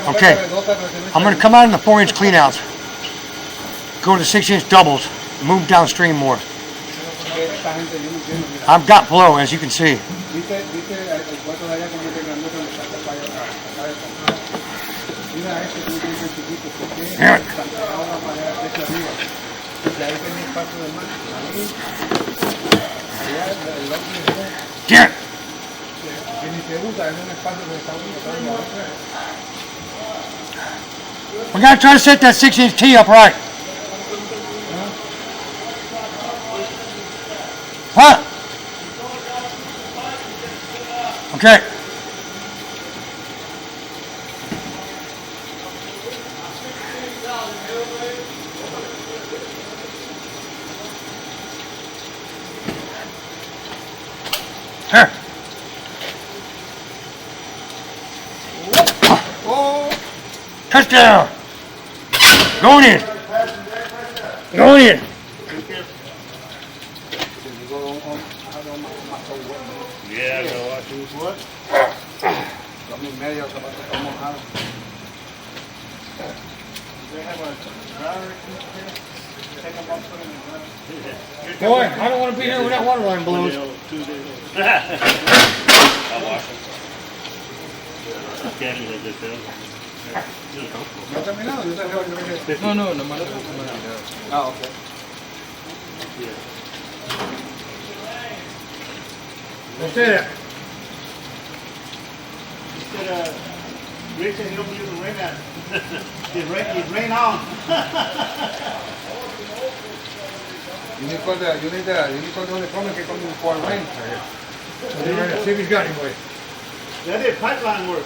Okay, I'm going to come out in the 4-inch clean outs. Go to the 6-inch doubles. Move downstream more. I've got flow, as you can see. Damn it. Damn it. We gotta try to set that 6-inch tee up right. Huh? Okay. Here. Touchdown. Going in. Going in. Yeah, go watch what? Boy, I don't want to be here when that water line blows. I'll wash them. Candy like this, No, nomás lo tengo. Ah, ok. Usted. Rick said he don't believe the rain out. It's rain on. You need to call the plumber que come for rain. See if he's got any way. That did pipeline work.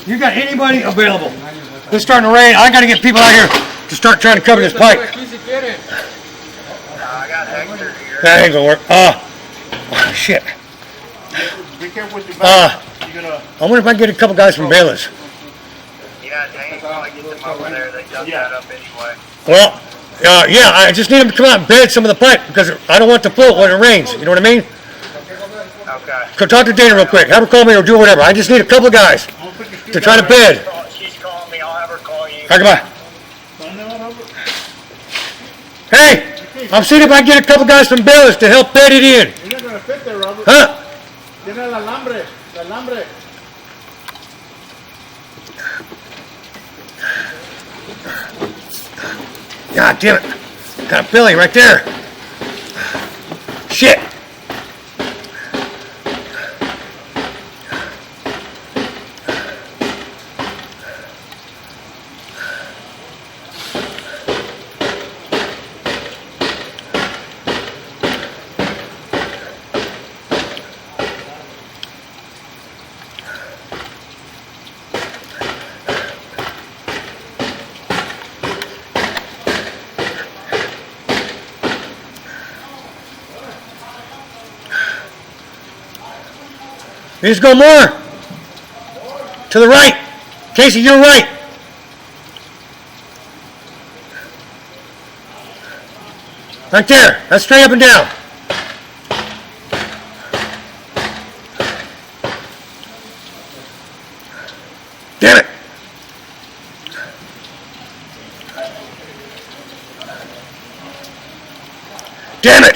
You got anybody available? It's starting to rain. I got to get people out here to start trying to cover this pipe. I got Hector here. That ain't gonna work. Shit. Be careful with your back. I wonder if I can get a couple guys from Bayless. Yeah, Dane probably get them over there. They dug that up anyway. Well, yeah, I just need them to come out and bed some of the pipe because I don't want to float when it rains. You know what I mean? Okay. Go talk to Dana real quick. Have her call me or do whatever. I just need a couple guys to try to bed. She's calling me. I'll have her call you. All right, goodbye. Hey, I'm seeing if I can get a couple guys from Bayless to help bed it in. You're not gonna fit there, Robert. Huh? Tiene el alambre. God damn it. Got a Billy right there. Shit. You just go more. To the right. Casey, you're right. Right there. That's straight up and down. Damn it. Damn it.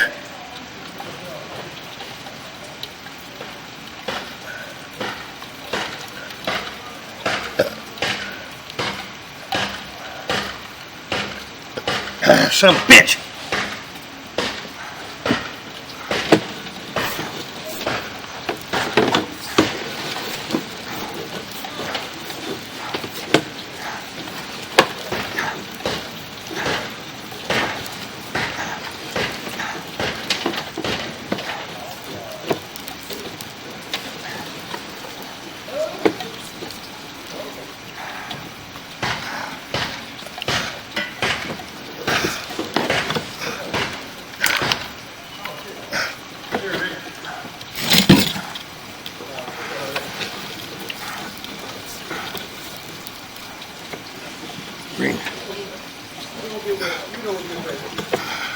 Son of a bitch. window with your face.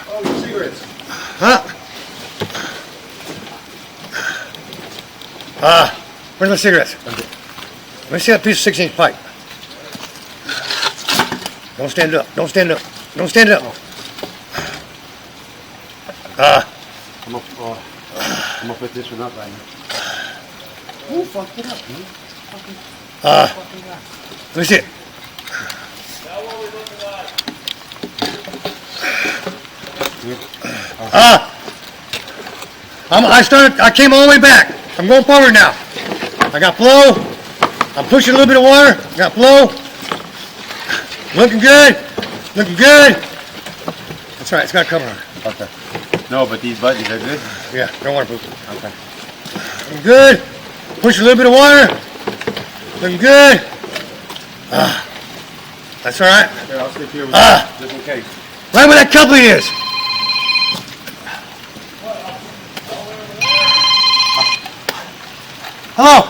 Oh, your cigarettes. Huh? Where's my cigarettes? Let me see that piece of 6-inch pipe. Don't stand up. Don't stand up. Don't stand up. I'm gonna put this one up right now. Who fucked it up, man? Let me see it. I came all the way back. I'm going forward now. I got flow. I'm pushing a little bit of water. Got flow. Looking good. Looking good. That's right. It's got a cover on it. Okay. No, but these buttons are good. Yeah. Don't want to poop. Okay. Looking good. Push a little bit of water. Looking good. That's all right. Here, I'll stick here with you, just in case. Right where that coupling is. Hello.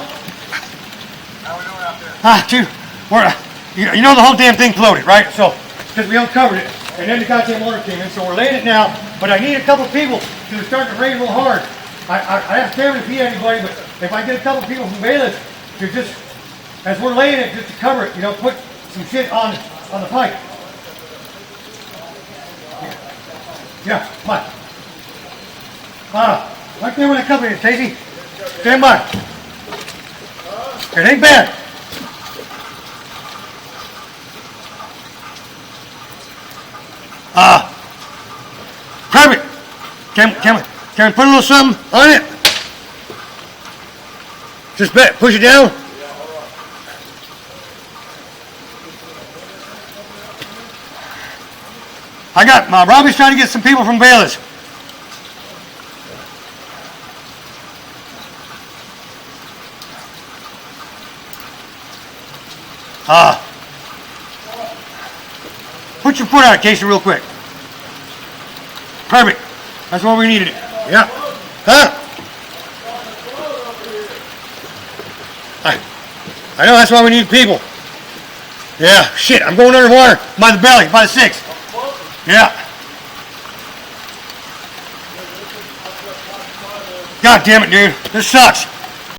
How we doing out there? You know the whole damn thing floated, right? So, because we uncovered it, and then the goddamn water came in, so we're laying it now, but I need a couple people, because it's starting to rain a little hard. I asked Kevin if he had anybody, but if I get a couple people from Bayless, to just, as we're laying it, just to cover it, you know, put some shit on the pipe. Yeah, come on. Right there where that company is, Casey. Stand by. It ain't bad. Perfect. Can we put a little something on it? Just push it down. Robbie's trying to get some people from Bayless. Put your foot out, Casey, real quick. Perfect. That's where we needed it. Yeah. I know, that's why we need people. Yeah, shit, I'm going underwater by the belly, by the 6. Yeah. God damn it, dude. This sucks.